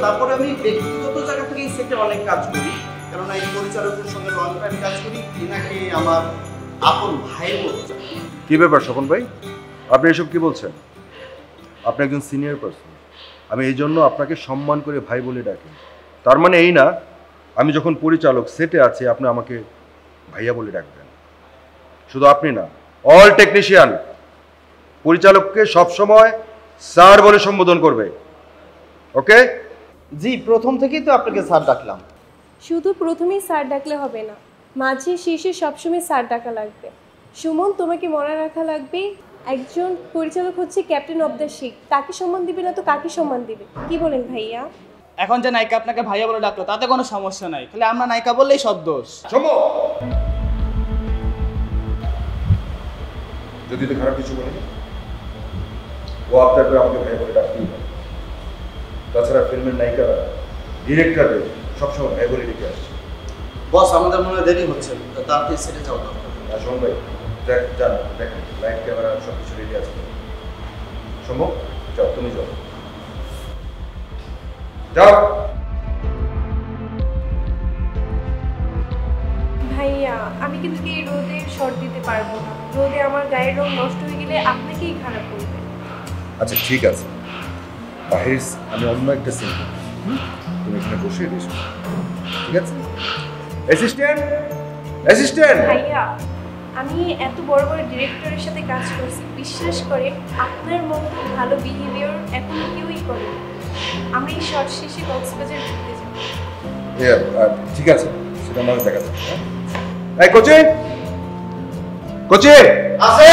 তারপরে আমি ব্যক্তিগত জায়গা থেকে এই সেটে অনেক কাজ করি, কেননা এই পরিচালকের সঙ্গে লং টাইম কাজ করি। এনাকে আমার আপন ভাইয়ের মতো জানি। কি ব্যাপার স্বপন ভাই, আপনি এসব কি বলছেন? আপনি একজন সিনিয়র পার্সন, আমি এই জন্য আপনাকে সম্মান করে ভাই বলে ডাকি। তার মানে এই না আমি যখন পরিচালক সেটে আছি আপনি আমাকে ভাইয়া বলে ডাকবেন। শুধু আপনি না, অল টেকনিশিয়ান পরিচালককে সবসময় স্যার বলে সম্বোধন করবে। ওকে? জি, প্রথম থেকেই তো আপনাকে স্যার ডাকলাম। শুধু প্রথমেই স্যার ডাকলে হবে না, মাঝে শেষে সবসময় স্যার ডাকা লাগবে। সুমন, তোমাকে মনে রাখা লাগবে একজন পরিচালক হচ্ছে ক্যাপ্টেন অফ দ্য শিপ। তাকে সম্মান দিবে না তো কাকে সম্মান দিবে? কি বলেন ভাইয়া? এখন যে নায়িকা আপনাকে ভাইয়া বলে ডাকলো তাতে কোনো সমস্যা নাই, খালি আমরা নায়িকা বললেই সব দোষ। যদি তো খারাপ কিছু বলে ও আপনার আমাকে ভাই বলে ডাকতেই হবে। তাছাড়া ফিল্মের নায়িকারা ডিরেক্টরদের সবসময় ভাই বলে ডেকে আসছে। বস, আমাদের মনে দেরি হচ্ছে, তাড়াতাড়ি সেটে যাওয়া দরকার। শোন ভাই, যান দেখেন লাইট ক্যামেরা সব কিছু রেডি আছে। সম্ভব যাও, তুমি যাও যাও। ভাইয়া, আমি কিন্তু এই রোদে শর্ট দিতে পারবো না। রোদে আমার গায়ের রং নষ্ট হয়ে গেলে আপনাকেই খারাপ করবে। আচ্ছা ঠিক আছে, বাহির আমি অন্য একটা সিন, তুমি এখানে বসে দিস, ঠিক আছে? Assistant, assistant. ভাইয়া, আমি এত বড় বড় ডিরেক্টরের সাথে কাজ করছি, বিশ্বাস করে আপনার মতো ভালো বিহেভিয়ার এখন কেউই করে। আমি এই শর্ট শেষে কক্সবাজার ঘুরতে যাব। ঠিক আছে, সেটা আমাকে দেখা যাবে। এই কোচে, কোচে আছে।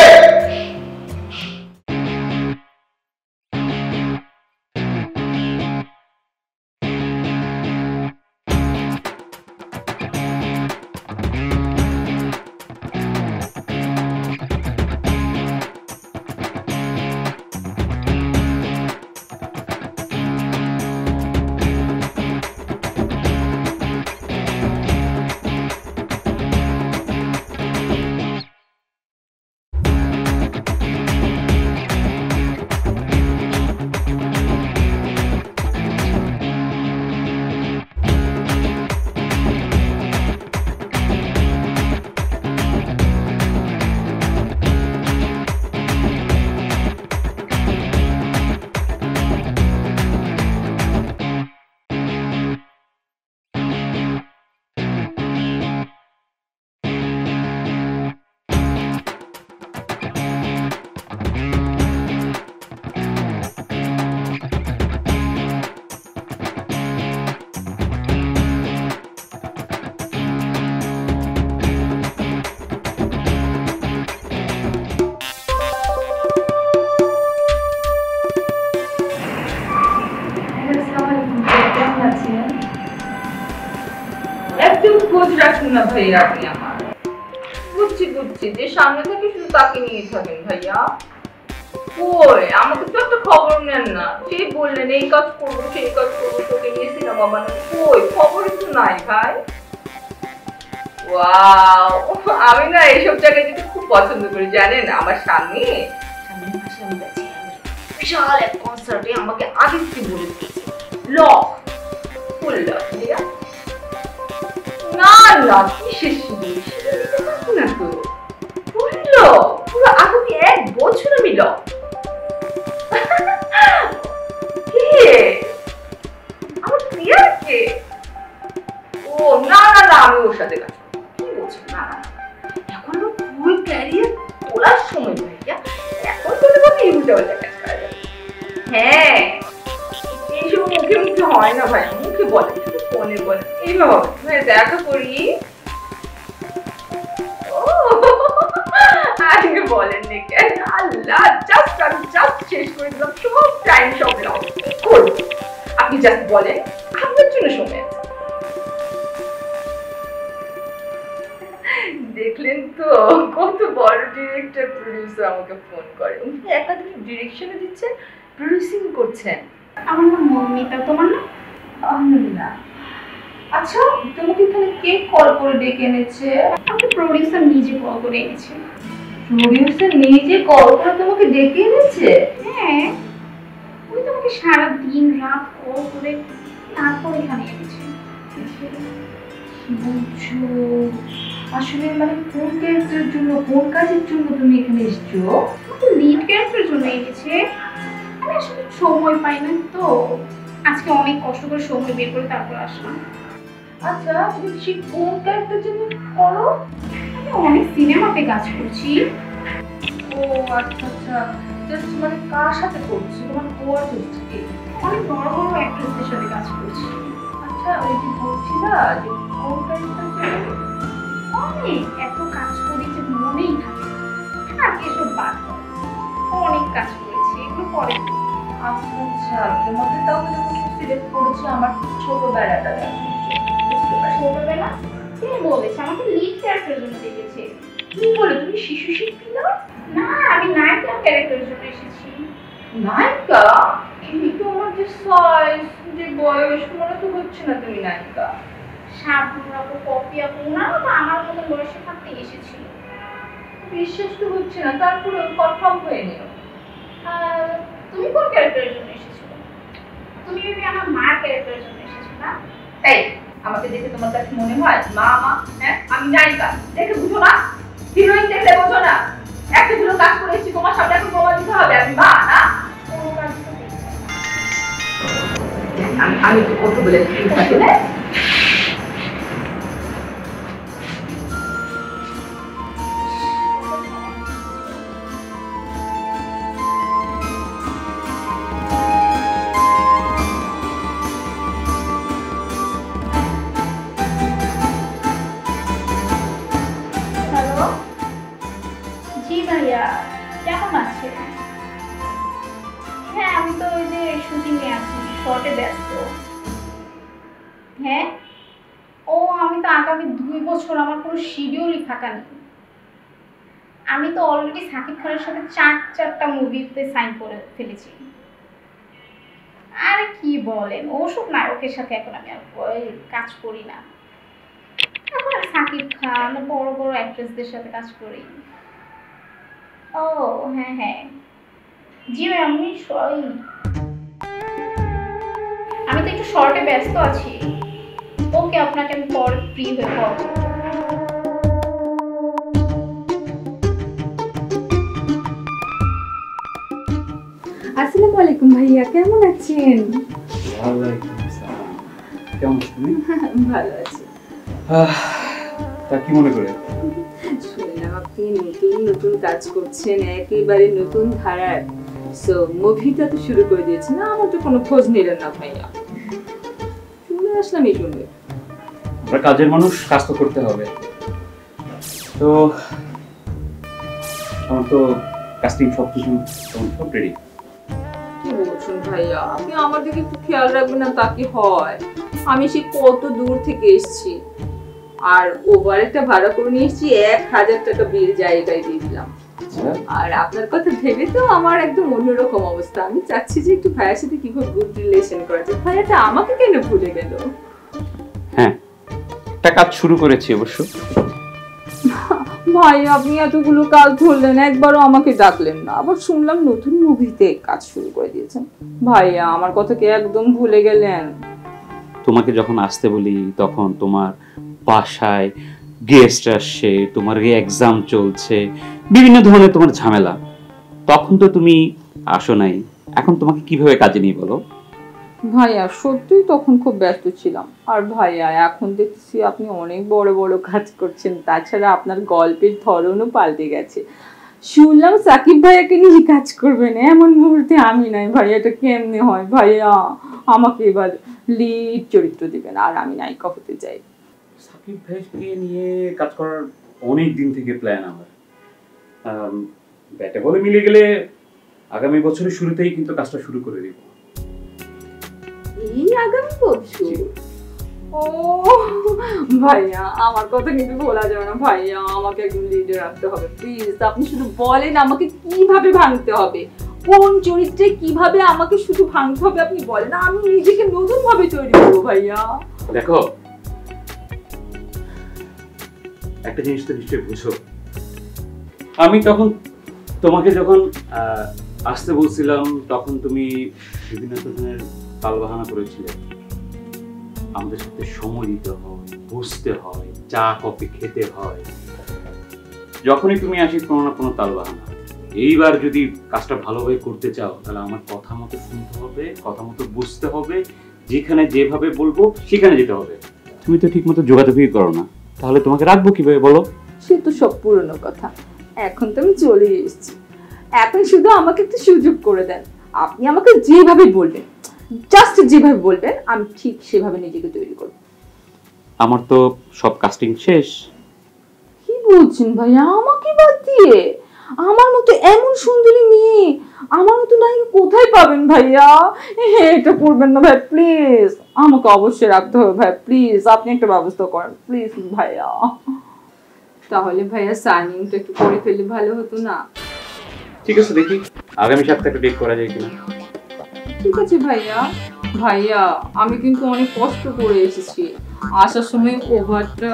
একদম খোঁজ রাখুন না ভাইয়া আপনি আমার। বুঝছি যে সামনে থেকে শুধু তাকে নিয়ে থাকেন ভাইয়া। কই আমাকে তো একটা খবর নেন না, সেই বললেন এই কাজ করবো সেই কাজ করবো, তোকে নিয়ে সিনেমা বানাবো, কই খবরই তো নাই ভাই। ওয়াও, আমি না এইসব জায়গায় যেতে খুব পছন্দ করি জানেন। আমার সামনে মাসে আমি যাচ্ছি বিশাল এক কনসার্টে, আমাকে আগে থেকে বলে দিয়েছে ল ফুল ল ভাইয়া। না না কিসের না তো বললো পুরো আগামী 1 বছর আমি ল। কে আমার প্রিয়ার কে? ও না না না, আমি ওর সাথে কাজ কি বলছি? না না, এখন ফুল ক্যারিয়ার তোলার সময় ভাইয়া, এখন তোলে বলতে ইউটিউবে কাজ করা যাবে। হ্যাঁ, এইসব মুখে মুখে হয় না ভাই, মুখে বলে ফোনে বলে এইভাবে দেখা করি। আজকে বলেননি কেন? আল্লাহ, জাস্ট শেষ করে দিলাম সব টাইম, সব লস করবো। আপনি জাস্ট বলেন, আপনার জন্য সময় আছে। দেখলেন তো কত বড় ডিরেক্টর প্রডিউসার আমাকে ফোন করে, উনি একাধিক ডিরেকশনে দিচ্ছেন, প্রডিউসিং করছেন। আমার নাম মৌমিতা, তোমার নাম? আলহামদুলিল্লাহ। আচ্ছা, তোমাকে এখানে কে কল করে ডেকে এনেছে? আমাকে প্রডিউসার নিজে কল করে এনেছে। প্রডিউসার নিজে কল করে তোমাকে ডেকে এনেছে? হ্যাঁ, ওই তোমাকে সারা দিন রাত কল করে তারপর এখানে এনেছে। কি বলছো? আসলে মানে কোন ক্যারেক্টারের জন্য, কোন কাজের জন্য তুমি এখানে এসেছো? আমাকে লিড ক্যারেক্টারের জন্য এনেছে। আমি আসলে সময় পাই না তো, আজকে অনেক কষ্ট করে সময় বের করে তারপর আসলাম। আচ্ছা, তুমি সেই কোন ক্যারেক্টারের জন্য করো? আমি অনেক সিনেমাতে কাজ করছি। ও আচ্ছা আচ্ছা, জাস্ট মানে কার সাথে করছো? তোমার কো-আর্টিস্ট কে? অনেক বড় বড় অ্যাক্ট্রেসদের সাথে কাজ করছি। আচ্ছা, ওই যে বলছিলা যে কোন ক্যারেক্টারের জন্য? অনেক এত কাজ করি যে মনেই থাকে না। আজকে এসব বাদ দাও। অনেক কাজ করেছি, এগুলো পরে বলবো। আচ্ছা আচ্ছা, তোমাকে তাহলে যখন সিলেক্ট করেছে আমার ছোটবেলাটা দেখো, বুঝতে পারছি। ছোটবেলা কে বলেছে আমাকে লিড ক্যারেক্টারের জন্য দেখেছে? কি বলে, তুমি শিশু শিল্পী না? না, আমি নায়িকা ক্যারেক্টারের জন্য এসেছি। নায়িকা? কিন্তু আমার যে সাইজ, যে বয়স, মনে তো হচ্ছে না তুমি নায়িকা। শাবনূর আপু, পপি আপু, ওনারাও তো আমার মতো বয়সে থাকতে এসেছিল। বিশ্বাস তো হচ্ছে না, তারপরে কনফার্ম হয়ে নিও। তুমি কোন ক্যারেক্টারের জন্য এসেছো? তুমি ভেবে আমার মার ক্যারেক্টারের জন্য এসেছো না? এই, আমাকে দেখে তোমার কাছে মনে হয় মা মা? হ্যাঁ, আমি নায়িকা দেখে বুঝো না? হিরোইন দেখলে বোঝো না? এতগুলো কাজ করেছি, তোমার সামনে এখন প্রমাণ দিতে হবে আমি মা না? কোনো কাজ তো দেখছি না। আমি তো কত বলে আসলে হ্যালো, জি ভাইয়া, কেমন আছেন? হ্যাঁ, আমি তো ওই যে শুটিংয়ে আছি, শর্টে ব্যস্ত। হ্যাঁ, ও আমি তো আগামী 2 বছর আমার কোনো শিডিউলই ফাঁকা নেই। আমি তো অলরেডি সাকিব খানের সাথে 4টা মুভিতে সাইন করে ফেলেছি। আরে কি বলেন, ওসব নায়কের সাথে এখন আমি আর কাজ করি না। এখন আর সাকিব খান, বড় বড় অ্যাক্ট্রেসদের সাথে কাজ করি। ও হ্যাঁ হ্যাঁ, জি ম্যাম, আমি তো একটু শর্টে ব্যস্ত আছি। ওকে, আপনাকে আমি পরে ফ্রি হয়ে কল করব। আসসালামু আলাইকুম ভাইয়া, কেমন আছেন? ওয়ালাইকুম আসসালাম। কেমন আছো তুমি? ভালো আছি। তা কি মনে করে? শুনলাম আপনি নতুন নতুন কাজ করছেন, একেবারে নতুন ধারার। সো মুভিটা তো শুরু করে দিয়েছেন, আমার তো কোনো খোঁজ নিলেন না ভাইয়া। চলে আসলাম এই জন্য। আমরা কাজের মানুষ, কাজ তো করতে হবে। তো আমার তো কাস্টিং সব কিছু সব রেডি। কি বলছেন ভাইয়া, আপনি আমার দিকে একটু খেয়াল রাখবেন না, তা কি হয়? আমি সে কত দূর থেকে এসেছি, আর ওভার একটা ভাড়া করে নিয়ে এসেছি, 1000 টাকা বিল জায়গায় দিয়ে দিলাম। আর আপনার কথা ভেবে তো আমার একদম অন্যরকম অবস্থা। আমি চাচ্ছি যে একটু ভাইয়ের সাথে কিভাবে গুড রিলেশন করা যায়। ভাইয়াটা আমাকে কেন ভুলে গেল? হ্যাঁ, একটা কাজ শুরু করেছি অবশ্য। ভাই, আপনি এতগুলো কাজ ধরলেন, একবারও আমাকে ডাকলেন না। আবার শুনলাম নতুন মুভিতে কাজ শুরু করে দিয়েছেন। ভাইয়া, আমার কথা কি একদম ভুলে গেলেন? তোমাকে যখন আসতে বলি তখন তোমার বাসায় গেস্ট আসছে, তোমার এক্সাম চলছে, বিভিন্ন ধরনের তোমার ঝামেলা। তখন তো তুমি আসো নাই। এখন তোমাকে কিভাবে কাজে নিয়ে বলো? ভাইয়া, সত্যিই তখন খুব ব্যস্ত ছিলাম। আর ভাইয়া, এখন দেখছি আপনি অনেক বড় বড় কাজ করছেন, তাছাড়া আপনার গল্পের ধরনও পাল্টে গেছে। শুনলাম সাকিব ভাইয়াকে নিয়ে কাজ করবেন, এমন মুহূর্তে আমি নাই। ভাইয়া, এটা কেমনে হয়? ভাইয়া, আমাকে এবার লিড চরিত্র দিবেন, আর আমি নায়িকা হতে চাই। সাকিব ভাইকে নিয়ে কাজ করার অনেক দিন থেকে প্ল্যান আমার। ব্যাটে বলে মিলে গেলে আগামী বছরের শুরুতেই কিন্তু কাজটা শুরু করে দিব। এই আগামী পরশু? ও ভাইয়া, আমার কথা কিন্তু বলা যাবে না। ভাইয়া, আমাকে একদম লিডে রাখতে হবে প্লিজ। আপনি শুধু বলেন আমাকে কিভাবে ভাঙতে হবে, কোন চরিত্রে কিভাবে আমাকে শুধু ভাঙতে হবে আপনি বলেন, আমি নিজেকে নতুন ভাবে তৈরি করবো। ভাইয়া দেখো, একটা জিনিস তো নিশ্চয়ই বুঝো, আমি তখন তোমাকে যখন আসতে বলছিলাম তখন তুমি বিভিন্ন ধরনের তালবাহানা করেছিলে। আমাদের সাথে সময় দিতে হয়, বুঝতে হয়, চা কফি খেতে হয়। যখনই তুমি আসি কোনো না কোনো তালবাহানা। এইবার যদি কাজটা ভালোভাবে করতে চাও তাহলে আমার কথা মতো শুনতে হবে, কথা মতো বুঝতে হবে, যেখানে যেভাবে বলবো সেখানে যেতে হবে। তুমি তো ঠিক মতো যোগাযোগই করো না, তাহলে তোমাকে রাখবো কিভাবে বলো? সে তো সব পুরনো কথা, এখন তো আমি চলে এসেছি। এখন শুধু আমাকে একটু সুযোগ করে দেন। আপনি আমাকে যেভাবে বলবেন, জাস্ট যেভাবে বলবেন, আমি ঠিক সেভাবে নিজেকে তৈরি করব। আমার তো সব কাস্টিং শেষ। কি বলছেন ভাইয়া, আমাকে বাদ দিয়ে? আমার মতো এমন সুন্দরী মেয়ে, আমার মতো নায়িকা কোথায় পাবেন ভাইয়া? এটা করবেন না ভাই, প্লিজ। আমাকে অবশ্যই রাখতে হবে ভাই, প্লিজ। আপনি একটা ব্যবস্থা করেন প্লিজ ভাইয়া। তাহলে ভাইয়া সাইনিংটা একটু করে ফেললে ভালো হতো না? ঠিক আছে, দেখি আগামী সপ্তাহে একটা ডেট করা যায় কিনা। ঠিক আছে ভাইয়া। ভাইয়া আমি কিন্তু অনেক কষ্ট করে এসেছি, আসার সময় ওভারটা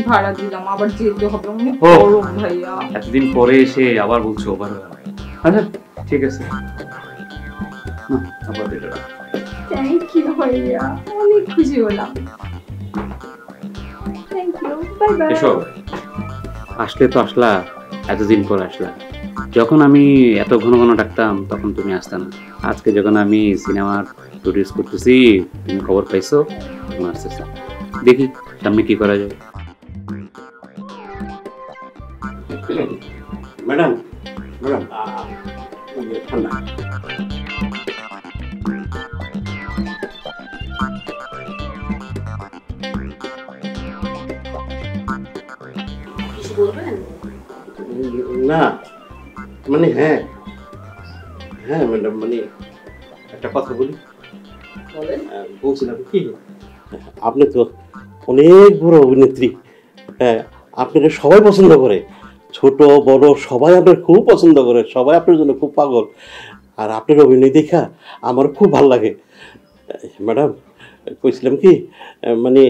ভাড়া দিলাম, আবার যেতে হবে, অনেক গরম ভাইয়া। এতদিন পরে এসে আবার বলছো ওভার। আচ্ছা ঠিক আছে, আবার এটা রাখ। থ্যাংক ইউ ভাইয়া, অনেক খুশি হলাম। Thank you, bye bye. এসো, আসলে তো আসলা, এতদিন পর আসলা। যখন আমি এত ঘন ঘন ডাকতাম তখন তুমি আসতে না। আজকে যখন আমি সিনেমার প্রডিউস করতেছি, তুমি খবর পাইছো, তখন আসতেছ। দেখি সামনে কি করা যায়। ম্যাডাম, ম্যাডাম ঠান্ডা। কিছু বলবেন? না মানে হ্যাঁ হ্যাঁ ম্যাডাম, মানে একটা কথা বলি। বলেন। বলছিলাম কি, আপনি তো অনেক বড় অভিনেত্রী। হ্যাঁ, আপনারা সবাই পছন্দ করে, ছোট বড় সবাই আপনার খুব পছন্দ করে, সবাই আপনার জন্য খুব পাগল। আর আপনার অভিনয় দেখা আমার খুব ভালো লাগে। ম্যাডাম কইছিলাম কি, মানে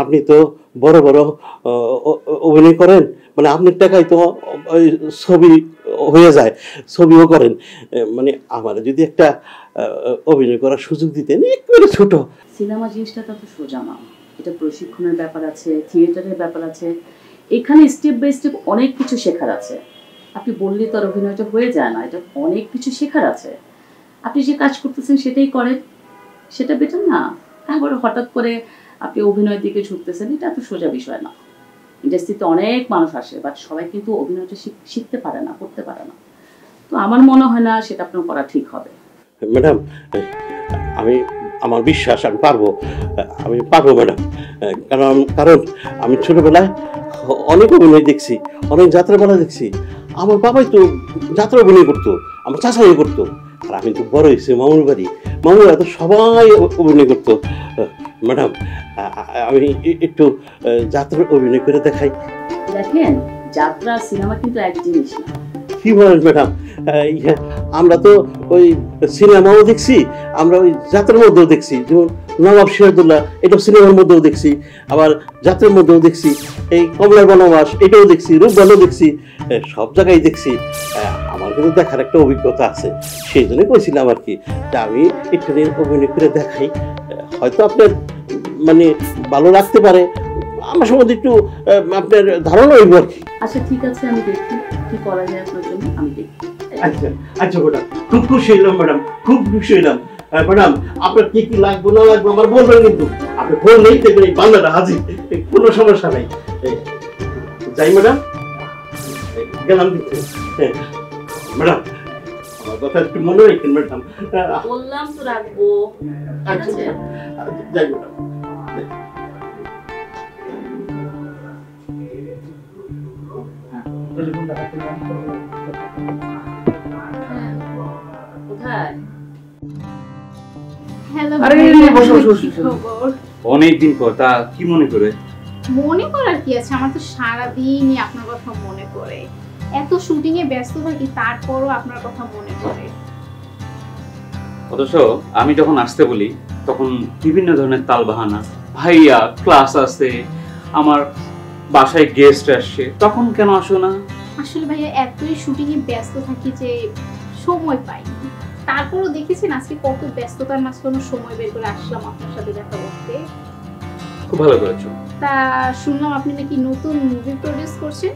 আপনি তো বড় বড় অভিনয় করেন, মানে আপনার টাকায় তো ওই ছবি হয়ে যায়, ছবিও করেন। মানে আমার যদি একটা অভিনয় করার সুযোগ দিতেন, একবারে ছোট। সিনেমা জিনিসটা তো সোজা না, এটা প্রশিক্ষণের ব্যাপার আছে, থিয়েটারের ব্যাপার আছে, এখানে স্টেপ বাই স্টেপ অনেক কিছু শেখার আছে। আপনি বললে তো আর অভিনয়টা হয়ে যায় না, এটা অনেক কিছু শেখার আছে। আপনি যে কাজ করতেছেন সেটাই করেন, সেটা বেটার না। একবার হঠাৎ করে আপনি অভিনয়ের দিকে ঝুঁকতেছেন, এটা এত সোজা বিষয় না। ইন্ডাস্ট্রিতে অনেক মানুষ আসে, বাট সবাই কিন্তু অভিনয়টা শিখতে পারে না, করতে পারে না। তো আমার মনে হয় না সেটা আপনার করা ঠিক হবে। ম্যাডাম আমার বিশ্বাস আমি পারবো, ম্যাডাম। কারণ আমি ছোটবেলায় অনেক অভিনয় দেখছি, অনেক যাত্রাপালা দেখছি। আমার বাবাই তো যাত্রা অভিনয় করতো, আমার চাচাই করতো। আর আমি তো বড় হয়েছি মামুর বাড়ি, মামুরা তো সবাই অভিনয় করতো। ম্যাডাম আমি একটু যাত্রার অভিনয় করে দেখাই। দেখেন, যাত্রা সিনেমা কিন্তু এক জিনিস না। কি বলেন ম্যাডাম, আমরা তো ওই সিনেমাও দেখছি, আমরা ওই যাত্রার মধ্যেও দেখছি, যেমন নবাব সিরাজউদ্দৌলা এটাও সিনেমার মধ্যেও দেখছি, আবার যাত্রার মধ্যেও দেখছি, এই কমলার বনবাস এটাও দেখছি, রূপবানও দেখছি, সব জায়গায় দেখছি। আমার কিন্তু দেখার একটা অভিজ্ঞতা আছে, সেই জন্যই কইছিলাম আর কি, যে আমি একটু অভিনয় করে দেখাই, হয়তো আপনার মানে ভালো লাগতে পারে, আমার সম্বন্ধে একটু আপনার ধারণা হইব আর কি। আচ্ছা ঠিক আছে, আমি দেখি কি করা যায় আপনার জন্য, আমি দেখি। আচ্ছা আচ্ছা ম্যাডাম, খুব খুশি হইলাম ম্যাডাম, খুব খুশি হইলাম। ম্যাডাম আপনার কি কি লাগবে না লাগবে আমার বলবেন, কিন্তু আপনি বললেই দেখবেন এই বাংলাটা হাজির, কোনো সমস্যা নাই। যাই ম্যাডাম, গেলাম কিন্তু। ম্যাডাম আমার কথা একটু মনে রাখেন ম্যাডাম। বললাম তো রাখবো। আচ্ছা যাই ম্যাডাম। অনেকদিন পর, তা কি মনে করে? মনে করার কি আছে, আমার তো সারাদিনই আপনার কথা মনে করে। এত শুটিং এ ব্যস্ত থাকি, তারপরও আপনার কথা মনে করে। অথচ আমি যখন আসতে বলি তখন বিভিন্ন ধরনের তালবাহানা, ভাইয়া ক্লাস আছে, আমার বাসায় গেস্ট আসছে, তখন কেন আসো না? আসলে ভাইয়া এতই শুটিং এ ব্যস্ত থাকি যে সময় পাই, তারপরও দেখেছেন আজকে কত ব্যস্ততার মাঝখানে সময় বের করে আসলাম আপনার সাথে দেখা করতে। খুব ভালো করেছো। তা শুনলাম আপনি নাকি নতুন মুভি প্রডিউস করছেন।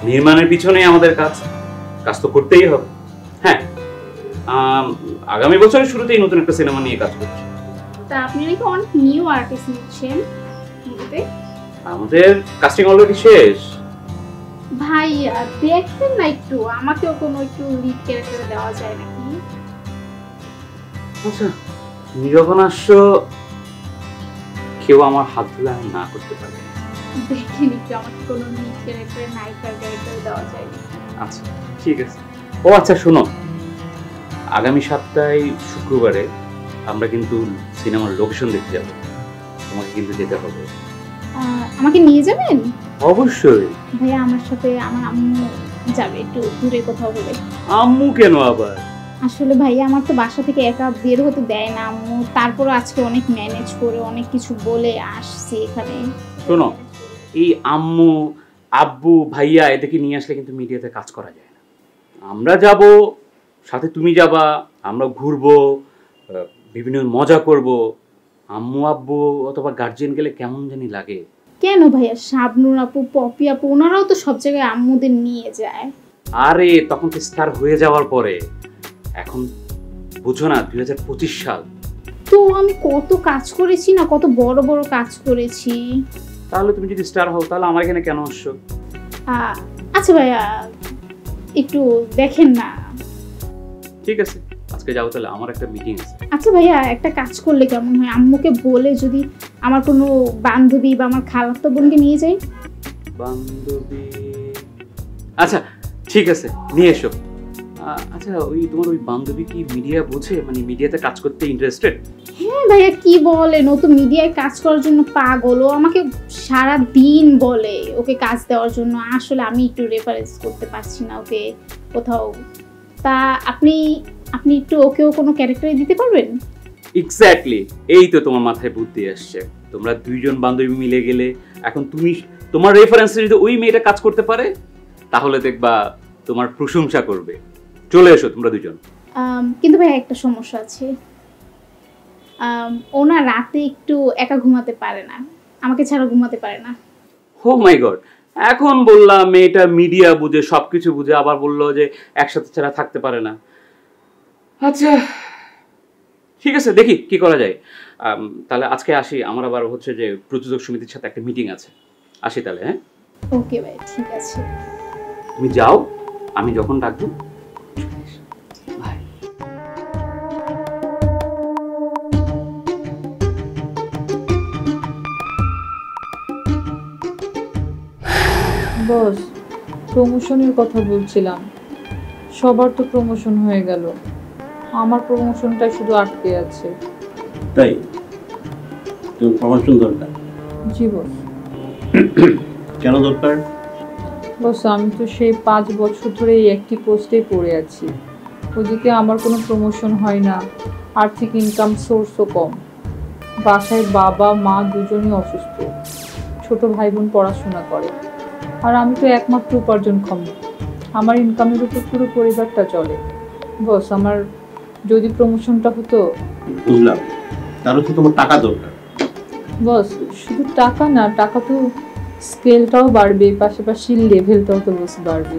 নির্মাণের পিছনে আমাদের কাজ তো করতেই হবে। হ্যাঁ, আগামী বছরের শুরুতেই নতুন একটা সিনেমা নিয়ে কাজ করছি। তা আপনি নাকি অনেক নিউ আর্টিস্ট নিচ্ছেন মুভিতে। আমাদের কাস্টিং অলরেডি শেষ। ভাইয়া দেখবেন না একটু, আমাকেও কোনো একটু লিড ক্যারেক্টার দেওয়া যায় নাকি? আচ্ছা, যখন আসছো কেউ আমার হাত ধরে আমি না করতে পারি। দেখেন একটু আমাকে কোনো লিড ক্যারেক্টার নায়িকার ক্যারেক্টার দেওয়া যায় নাকি? আচ্ছা ঠিক আছে। ও আচ্ছা শোনো, আগামী সপ্তাহে শুক্রবারে আমরা কিন্তু সিনেমার লোকেশন দেখতে যাব, তোমাকে কিন্তু যেতে হবে। আমাকে নিয়ে যাবেন? অবশ্যই। ভাইয়া আমার সাথে আমার আম্মু যাবে একটু দূরে কোথাও বলে। আম্মু কেন আবার? আসলে ভাইয়া আমার তো বাসা থেকে একা বের হতে দেয় না আম্মু, তারপরে আজকে অনেক ম্যানেজ করে অনেক কিছু বলে আসছি এখানে। শোনো, এই আম্মু আব্বু ভাইয়া এদেরকে নিয়ে আসলে কিন্তু মিডিয়াতে কাজ করা যায় না। আমরা যাব, সাথে তুমি যাবা, আমরা ঘুরবো, বিভিন্ন মজা করব। আম্মু আব্বু অথবা গার্জিয়ান গেলে কেমন জানি লাগে। কেন ভাইয়া, শাবনুর আপু পপি আপু ওনারাও তো সব জায়গায় আম্মুদের নিয়ে যায়। আরে তখন তো স্টার হয়ে যাওয়ার পরে, এখন বুঝো না 2025 সাল। তো আমি কত কাজ করেছি না, কত বড় বড় কাজ করেছি। তাহলে তুমি যদি স্টার হও তাহলে আমার এখানে কেন আসছো? আচ্ছা ভাইয়া একটু দেখেন না। ঠিক আছে, আজকে যাও তাহলে, আমার একটা মিটিং আছে। আচ্ছা ভাইয়া একটা কাজ করলে কেমন হয়, আম্মুকে বলে যদি আমার কোনো বান্ধবী বা আমার খালাতো বোনকে নিয়ে যাই। বান্ধবী? আচ্ছা ঠিক আছে, নিয়ে এসো। আচ্ছা ওই তোমার ওই বান্ধবী কি মিডিয়া বোঝে, মানে মিডিয়াতে কাজ করতে ইন্টারেস্টেড? হ্যাঁ ভাইয়া কি বলে, নতুন মিডিয়ায় কাজ করার জন্য পাগল। ও আমাকে সারা দিন বলে ওকে কাজ দেওয়ার জন্য। আসলে আমি একটু রেফারেন্স করতে পারছি না ওকে কোথাও। তা আপনি একটু ওকেও কোনো ক্যারেক্টারে দিতে পারবেন? এক্স্যাক্টলি, এই তো তোমার মাথায় বুদ্ধি আসছে। তোমরা দুইজন বান্ধবী মিলে গেলে, এখন তুমি তোমার রেফারেন্সে যদি ওই মেয়েটা কাজ করতে পারে তাহলে দেখবা তোমার প্রশংসা করবে। চলে এসো তোমরা দুজন। কিন্তু ভাই একটা সমস্যা আছে, ওনা রাতে একটু একা ঘুমাতে পারে না, আমাকে ছাড়া ঘুমাতে পারে না। ও মাই গড, এখন বললাম মেয়েটা মিডিয়া বুঝে, সবকিছু বুঝে, আবার বললো যে একসাথে ছাড়া থাকতে পারে না। আচ্ছা ঠিক আছে, দেখি কি করা যায়। তাহলে আজকে আসি, আমার আবার হচ্ছে যে প্রযোজক সমিতির সাথে একটা মিটিং আছে। আসি তাহলে। হ্যাঁ ওকে ভাই, ঠিক আছে। তুমি যাও, আমি যখন ডাকবো। বস, প্রমোশনের কথা বলছিলাম। সবার তো প্রমোশন হয়ে গেল, আমার প্রমোশনটা শুধু আটকে আছে। তাই তুমি প্রমোশন দরকার? জি বস। কেন দরকার? বস আমি তো সেই 5 বছর ধরে এই একটি পোস্টেই পড়ে আছি। ওদিকে আমার কোনো প্রমোশন হয় না, আর্থিক ইনকাম সোর্সও কম। বাসায় বাবা মা দুজনই অসুস্থ, ছোট ভাই বোন পড়াশোনা করে, আর আমি তো একমাত্র উপার্জনক্ষম। আমার ইনকামের উপর পুরো পরিবারটা চলে। বস আমার যদি প্রমোশনটা হতো। বুঝলাম, তারও তো তোমার টাকা দরকার। বস শুধু টাকা না, টাকা তো স্কেলটাও বাড়বে, পাশাপাশি লেভেলটাও তো বস বাড়বে।